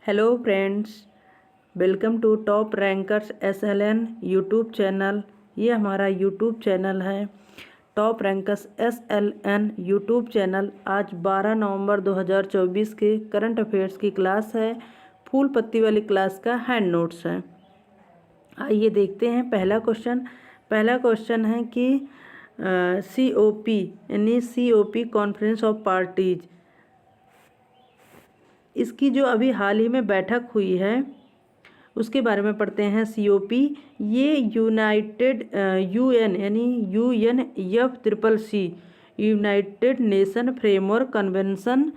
Hello friends, welcome to top rankers SLN YouTube channel. ये हमारा YouTube channel है top rankers SLN YouTube channel. आज 12 नवंबर 2024 के current affairs की क्लास है। फूल पत्ती वाली क्लास का हैंड नोट्स है। आइए देखते हैं पहला क्वेश्चन है कि COP यानी COP कॉन्फ्रेंस ऑफ पार्टीज, इसकी जो अभी हाल ही में बैठक हुई है उसके बारे में पढ़ते हैं। COP ये यूनाइटेड UN यानी UNFCCC United nation framework convention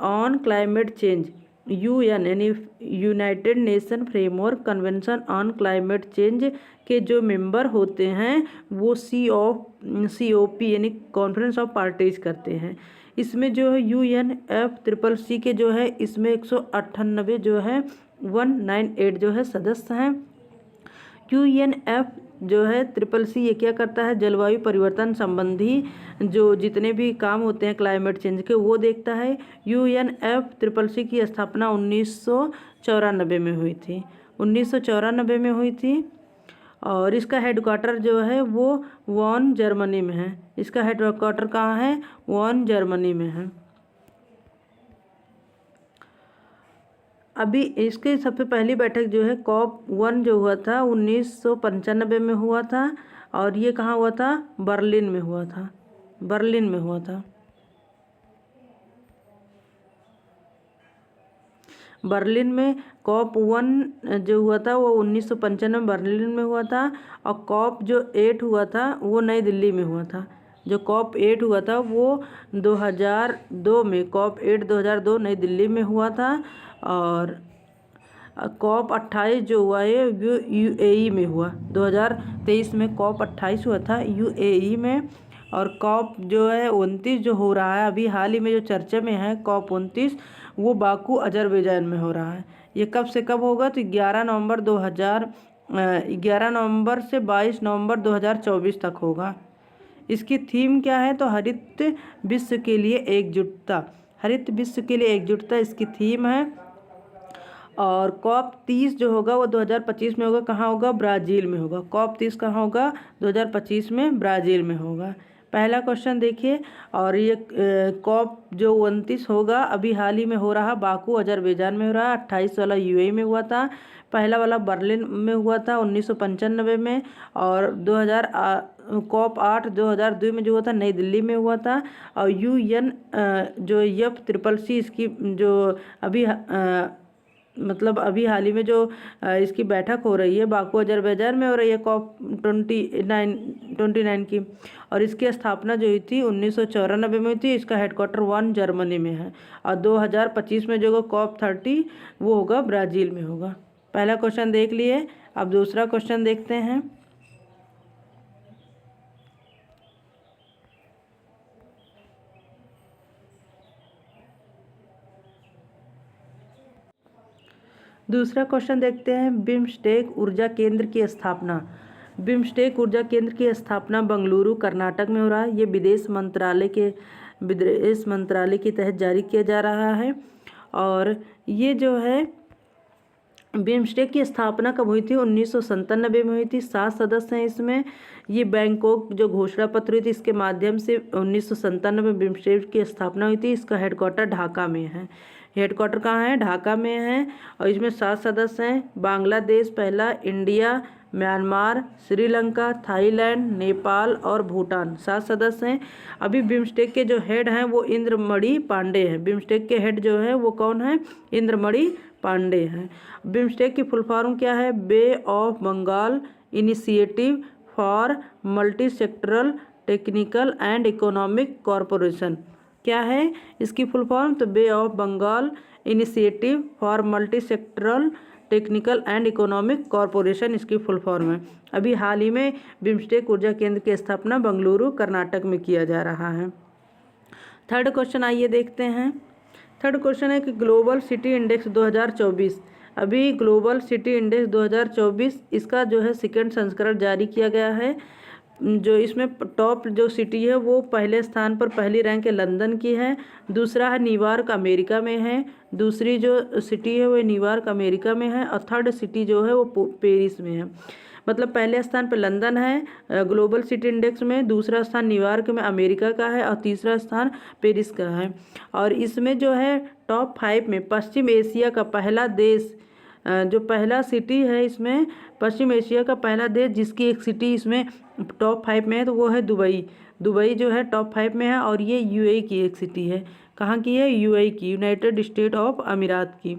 on climate change, UN यानी United nation framework convention on climate change के जो मेंबर होते हैं वो COP यानी कॉन्फ्रेंस ऑफ पार्टीज करते हैं। इसमें जो है UNFCCC के जो है इसमें 198 जो है 198 जो है सदस्य हैं। UNF जो है CCC ये क्या करता है, जलवायु परिवर्तन संबंधी जो जितने भी काम होते हैं क्लाइमेट चेंज के वो देखता है। UNFCCC की स्थापना 1994 में हुई थी, 1994 में हुई थी और इसका हेडक्वार्टर जो है वो वॉन जर्मनी में है। इसका हेडक्वार्टर कहाँ है, वॉन जर्मनी में है। अभी इसके सबसे पहली बैठक जो है COP1 जो हुआ था 1995 में हुआ था और ये कहाँ हुआ था, बर्लिन में हुआ था, बर्लिन में हुआ था। बर्लिन में COP1 जो हुआ था वो 1995 बर्लिन में हुआ था और COP जो 8 हुआ था वो नई दिल्ली में हुआ था। जो COP 8 हुआ था वो 2002 में, COP 8 2002 नई दिल्ली में हुआ था और COP 28 जो हुआ है UAE में हुआ। 2023 में COP 28 हुआ था UAE में। और COP जो है 29 जो हो रहा है अभी हाल ही में जो चर्चा में है COP 29 वो बाकू अजरबैजान में हो रहा है। ये कब से कब होगा तो 11 नवंबर से 22 नवंबर 2024 तक होगा। इसकी थीम क्या है तो हरित विश्व के लिए एकजुटता, हरित विश्व के लिए एकजुटता इसकी थीम है। और COP 30 जो होगा वो 2025 में होगा, कहाँ होगा, ब्राज़ील में होगा। COP 30 कहाँ होगा, 2025 में ब्राज़ील में होगा। पहला क्वेश्चन देखिए। और ये COP जो 29 होगा अभी हाल ही में हो रहा, बाकू अजरबैजान में हो रहा। 28 वाला UAE में हुआ था, पहला वाला बर्लिन में हुआ था 1995 में और COP 8 2002 में जो हुआ था नई दिल्ली में हुआ था। और UN जो FCCC इसकी जो अभी मतलब अभी हाल ही में जो इसकी बैठक हो रही है बाकू अजरबैजान में हो रही है COP 29 की। और इसकी स्थापना जो हुई थी 1994 में हुई थी। इसका हेडक्वार्टर वॉन जर्मनी में है और 2025 में जो होगा COP 30 वो होगा ब्राज़ील में होगा। पहला क्वेश्चन देख लिए। अब दूसरा क्वेश्चन देखते हैं। दूसरा क्वेश्चन देखते हैं। बिम्स्टेक ऊर्जा केंद्र की स्थापना, बिम्स्टेक ऊर्जा केंद्र की स्थापना बेंगलुरु कर्नाटक में हो रहा है। ये विदेश मंत्रालय के तहत जारी किया जा रहा है। और ये जो है बिम्स्टेक की स्थापना कब हुई थी, 1997 में हुई थी। 7 सदस्य हैं इसमें। ये बैंकॉक जो घोषणा पत्र हुई थी इसके माध्यम से 1997 में बिम्स्टेक की स्थापना हुई थी। इसका हेडक्वार्टर ढाका में है। हेडक्वार्टर कहाँ है, ढाका में है। और इसमें 7 सदस्य हैं। बांग्लादेश पहला, India, Myanmar, Sri Lanka, Thailand, Nepal और भूटान 7 सदस्य हैं। अभी बिम्स्टेक के जो हेड हैं वो इंद्रमणि पांडे हैं। बिम्स्टेक के हेड जो है वो कौन है, इंद्रमणि पांडे हैं। बिम्स्टेक की फुल फॉर्म क्या है, bay of Bengal initiative for multi sectoral technical and economic corporation. क्या है इसकी फुल फॉर्म, तो bay of Bengal initiative for multi sectoral technical and economic corporation इसकी फुल फॉर्म है। अभी हाल ही में बिम्स्टेक ऊर्जा केंद्र की स्थापना बेंगलुरु कर्नाटक में किया जा रहा है। थर्ड क्वेश्चन आइए देखते हैं। थर्ड क्वेश्चन है कि ग्लोबल सिटी इंडेक्स 2024, अभी ग्लोबल सिटी इंडेक्स 2024 इसका जो है सेकेंड संस्करण जारी किया गया है। जो इसमें टॉप जो सिटी है वो पहले स्थान पर पहली रैंक है लंदन की है। दूसरा है न्यूयॉर्क अमेरिका में है। दूसरी जो सिटी है वो न्यूयॉर्क अमेरिका में है और थर्ड सिटी जो है वो पेरिस में है। मतलब पहले स्थान पर लंदन है ग्लोबल सिटी इंडेक्स में, दूसरा स्थान न्यूयॉर्क में अमेरिका का है और तीसरा स्थान पेरिस का है। और इसमें जो है टॉप 5 में पश्चिम एशिया का पहला देश जो पहला सिटी है इसमें पश्चिम एशिया का पहला देश जिसकी एक सिटी इसमें टॉप 5 में है तो वो है दुबई। दुबई जो है टॉप 5 में है और ये यूएई की एक सिटी है। कहाँ की है? यूएई की, यूनाइटेड स्टेट ऑफ अमीरात की।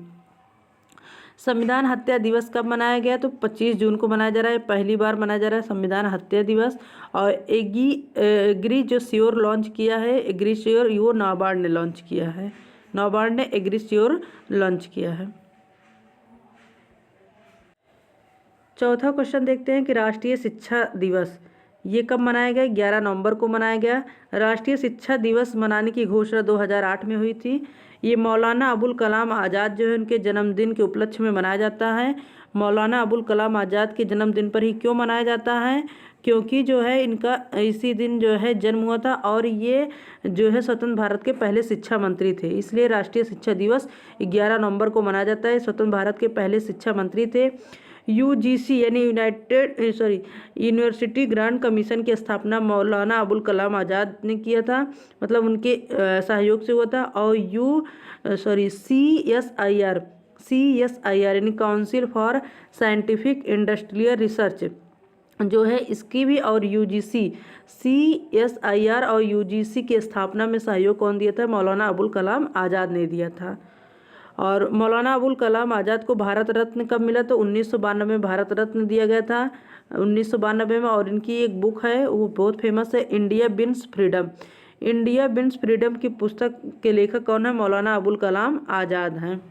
संविधान हत्या दिवस कब मनाया गया? तो 25 जून को मनाया जा रहा है, पहली बार मनाया जा रहा है संविधान हत्या दिवस। और एग्री जो श्योर लॉन्च किया है, एग्री श्योर वो नाबार्ड ने लॉन्च किया है, नाबार्ड ने एग्री श्योर लॉन्च किया है। चौथा क्वेश्चन देखते हैं कि राष्ट्रीय शिक्षा दिवस ये कब मनाया गया? 11 नवंबर को मनाया गया। राष्ट्रीय शिक्षा दिवस मनाने की घोषणा 2008 में हुई थी। ये मौलाना अबुल कलाम आज़ाद जो है उनके जन्मदिन के उपलक्ष्य में मनाया जाता है। मौलाना अबुल कलाम आज़ाद के जन्मदिन पर ही क्यों मनाया जाता है? क्योंकि जो है इनका इसी दिन जो है जन्म हुआ था और ये जो है स्वतंत्र भारत के पहले शिक्षा मंत्री थे, इसलिए राष्ट्रीय शिक्षा दिवस 11 नवंबर को मनाया जाता है। स्वतंत्र भारत के पहले शिक्षा मंत्री थे। यूजीसी यानी यूनिवर्सिटी ग्रांट कमीशन की स्थापना मौलाना अबुल कलाम आज़ाद ने किया था, मतलब उनके सहयोग से हुआ था। और CSIR यानी council for scientific industrial research जो है इसकी भी, और यूजीसी, CSIR और यूजीसी की स्थापना में सहयोग कौन दिया था? मौलाना अबुल कलाम आज़ाद ने दिया था। और मौलाना अबुल कलाम आज़ाद को भारत रत्न कब मिला? तो 1992 में भारत रत्न दिया गया था, 1992 में। और इनकी एक बुक है वो बहुत फेमस है, India wins freedom. India wins freedom की पुस्तक के लेखक कौन है? मौलाना अबुल कलाम आज़ाद हैं,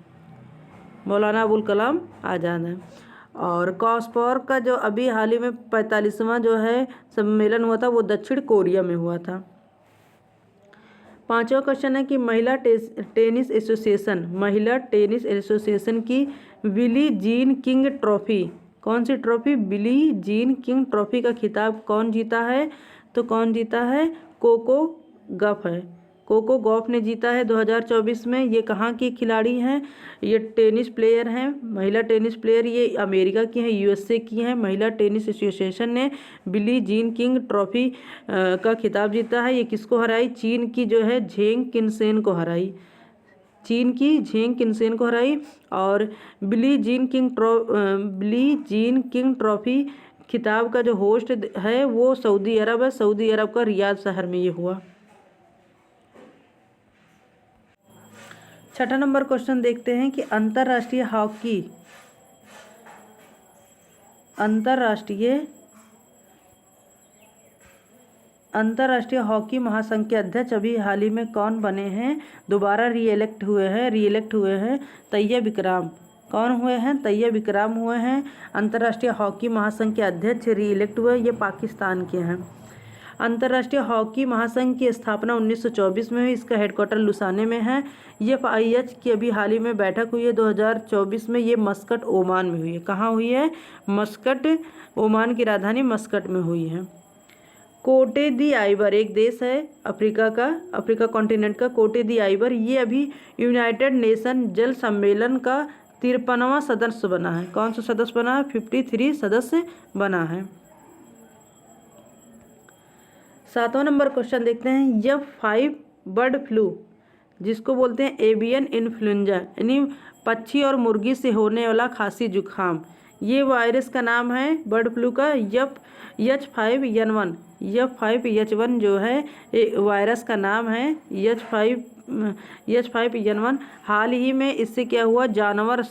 मौलाना अबुल कलाम आज़ाद हैं। और कॉस्पॉर का जो अभी हाल ही में 45वां जो है सम्मेलन हुआ था वो दक्षिण कोरिया में हुआ था। पांचवा क्वेश्चन है कि महिला टेनिस एसोसिएशन की बिली जीन किंग ट्रॉफी, कौन सी trophy? Billie Jean King trophy का खिताब कौन जीता है? तो कौन जीता है? कोको गॉफ है, कोको गॉफ ने जीता है 2024 में। ये कहाँ की खिलाड़ी हैं? ये टेनिस प्लेयर हैं, महिला टेनिस प्लेयर, ये अमेरिका की हैं, यूएसए की हैं। महिला टेनिस एसोसिएशन ने बिली जीन किंग ट्रॉफी का खिताब जीता है। ये किसको हराई? चीन की जो है झेंग किनसेन को हराई, चीन की झेंग किनसेन को हराई। और बिली जीन किंग ट्रॉफी खिताब का जो होस्ट है वो सऊदी अरब है, सऊदी अरब का रियाद शहर में ये हुआ। छठा नंबर क्वेश्चन देखते हैं कि अंतर्राष्ट्रीय हॉकी महासंघ के अध्यक्ष अभी हाल ही में कौन बने हैं? दोबारा रीइलेक्ट हुए हैं तैयब इकराम। कौन हुए हैं? तैयब इकराम हुए हैं अंतर्राष्ट्रीय हॉकी महासंघ के अध्यक्ष, रीइलेक्ट हुए। ये पाकिस्तान के हैं। अंतर्राष्ट्रीय हॉकी महासंघ की स्थापना 1924 में हुई, इसका हेडक्वार्टर लुसाने में है। FIH की अभी हाल ही में बैठक हुई है 2024 में, ये मस्कट ओमान में हुई है। कहाँ हुई है? मस्कट, ओमान की राजधानी मस्कट में हुई है। कोटे दी आइवर एक देश है अफ्रीका कॉन्टिनेंट का, कोटे दी आइवर, ये अभी यूनाइटेड नेशन जल सम्मेलन का 53वां सदस्य बना है। कौन सा सदस्य बना है? 53 सदस्य बना है। 7वां नंबर क्वेश्चन देखते हैं। F5 बर्ड फ्लू जिसको बोलते हैं एवियन इन्फ्लुएंजा यानी पक्षी और मुर्गी से होने वाला खांसी जुकाम, ये वायरस का नाम है बर्ड फ्लू का H5N1 जो है वायरस का नाम है H5N1। हाल ही में इससे क्या हुआ? जानवर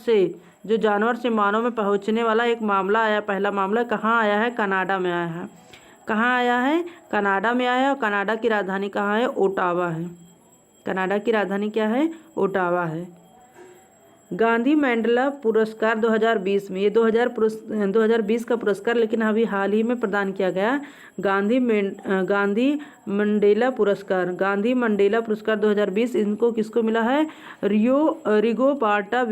से मानव में पहुंचने वाला एक मामला आया। पहला मामला कहाँ आया है? कनाडा में आया है। कहाँ आया है? कनाडा में आया है। और कनाडा की राजधानी कहाँ है? ओटावा है। कनाडा की राजधानी क्या है? ओटावा है। गांधी मंडेला पुरस्कार 2020 में, ये 2020 का पुरस्कार लेकिन अभी हाल ही में प्रदान किया गया। गांधी मंडेला पुरस्कार 2020 इनको किसको मिला है? रिगोबर्टा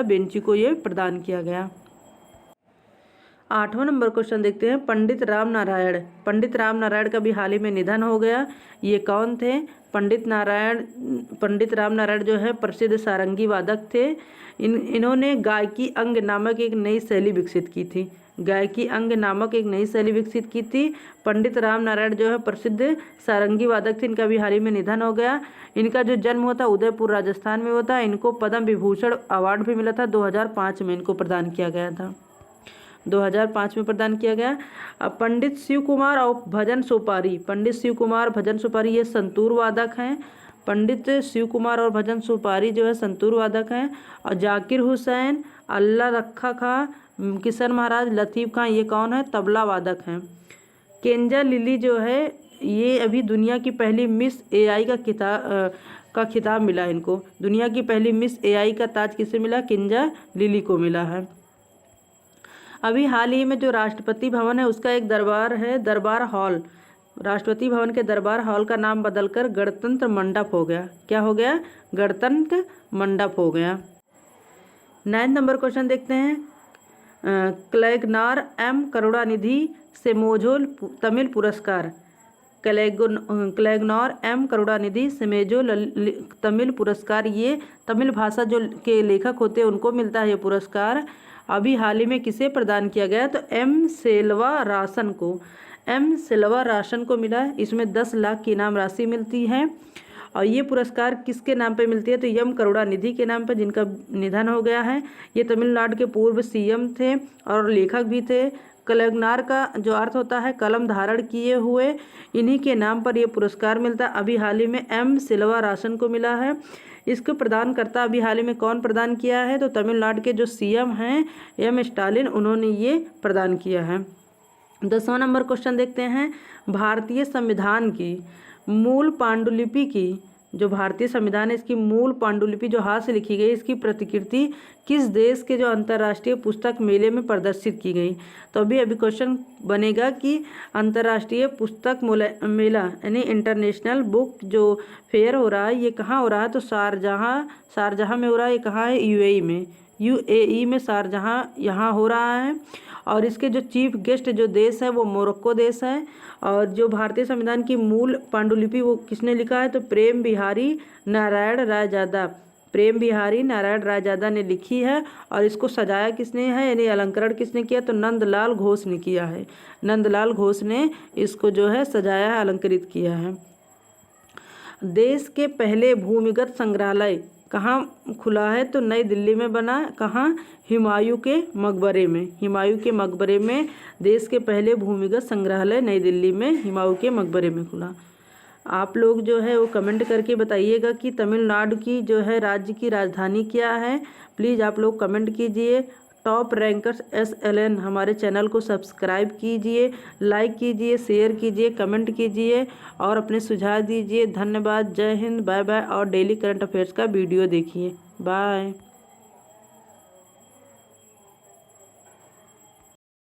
बेंचू को ये प्रदान किया गया। 8वां नंबर क्वेश्चन देखते हैं, पंडित राम नारायण। पंडित राम नारायण का भी हाल ही में निधन हो गया। ये कौन थे? पंडित राम नारायण जो है प्रसिद्ध सारंगी वादक थे। इन्होंने गायकी अंग नामक एक नई शैली विकसित की थी। गायकी अंग नामक एक नई शैली विकसित की थी। पंडित राम नारायण जो है प्रसिद्ध सारंगी वादक थे। इनका भी हाल ही में निधन हो गया। इनका जो जन्म हुआ था उदयपुर राजस्थान में हुआ था। इनको पद्म विभूषण अवार्ड भी मिला था, 2005 में इनको प्रदान किया गया था। 2005 में प्रदान किया गया। अब पंडित शिव कुमार और भजन सोपारी। पंडित शिव कुमार भजन सोपारी ये संतूर वादक हैं। पंडित शिव कुमार और भजन सोपारी जो है संतूर वादक हैं। और जाकिर हुसैन, अल्लाह रखा खां, किशन महाराज, लतीफ़ खां, ये कौन है? तबला वादक हैं। केंजा लिली जो है ये अभी दुनिया की पहली मिस एआई का खिताब मिला इनको। दुनिया की पहली मिस एआई का ताज किसे मिला? केंजा लिली को मिला है। अभी हाल ही में जो राष्ट्रपति भवन है उसका एक दरबार है, दरबार हॉल। राष्ट्रपति भवन के दरबार हॉल का नाम बदलकर गणतंत्र मंडप हो गया। क्या हो गया? गणतंत्र मंडप हो गया। 9 नंबर क्वेश्चन देखते हैं, क्लैगनार एम करुणानिधि सेमोझोल तमिल पुरस्कार। क्लैगनार एम करुणानिधि सेमेजो तमिल पुरस्कार, ये तमिल भाषा जो के लेखक होते हैं उनको मिलता है ये पुरस्कार। अभी हाल ही में किसे प्रदान किया गया? तो एम सेल्वरासन को मिला। इसमें 10 लाख की इनाम राशि मिलती है। और ये पुरस्कार किसके नाम पे मिलती है? तो एम करुणानिधि के नाम पे, जिनका निधन हो गया है। ये तमिलनाडु के पूर्व सीएम थे और लेखक भी थे। क्लैगनार का जो अर्थ होता है कलम धारण किए हुए, इन्हीं के नाम पर यह पुरस्कार मिलता है। अभी हाल ही में एम सेल्वरासन को मिला है। इसको प्रदान करता अभी हाल ही में कौन प्रदान किया है? तो तमिलनाडु के जो सीएम हैं एम स्टालिन, उन्होंने ये प्रदान किया है। 10वां नंबर क्वेश्चन देखते हैं, भारतीय संविधान की मूल पांडुलिपि की, जो भारतीय संविधान है इसकी मूल पांडुलिपि जो हाथ से लिखी गई, इसकी प्रतिकृति किस देश के जो अंतर्राष्ट्रीय पुस्तक मेले में प्रदर्शित की गई? तो अभी क्वेश्चन बनेगा कि अंतर्राष्ट्रीय पुस्तक मेला यानी इंटरनेशनल बुक जो फेयर हो रहा है ये कहाँ हो रहा है? तो शारजाह में हो रहा है। ये कहाँ है? यूएई में शारजाह यहाँ हो रहा है। और इसके जो चीफ गेस्ट जो देश है वो मोरक्को देश है। और जो भारतीय संविधान की मूल पांडुलिपि वो किसने लिखा है? तो प्रेम बिहारी नारायण रायजादा ने लिखी है। और इसको सजाया किसने है यानी अलंकरण किसने किया? तो नंदलाल घोष ने किया है। नंदलाल घोष ने इसको जो है सजाया है, अलंकृत किया है। देश के पहले भूमिगत संग्रहालय कहाँ खुला है? तो नई दिल्ली में बना। कहाँ? हुमायूं के मकबरे में देश के पहले भूमिगत संग्रहालय नई दिल्ली में हुमायूं के मकबरे में खुला। आप लोग जो है वो कमेंट करके बताइएगा कि तमिलनाडु की जो है राज्य की राजधानी क्या है। प्लीज़ आप लोग कमेंट कीजिए। टॉप रैंकर्स SLN हमारे चैनल को सब्सक्राइब कीजिए, लाइक कीजिए, शेयर कीजिए, कमेंट कीजिए और अपने सुझाव दीजिए। धन्यवाद। जय हिंद, बाय बाय। और डेली करंट अफेयर्स का वीडियो देखिए। बाय।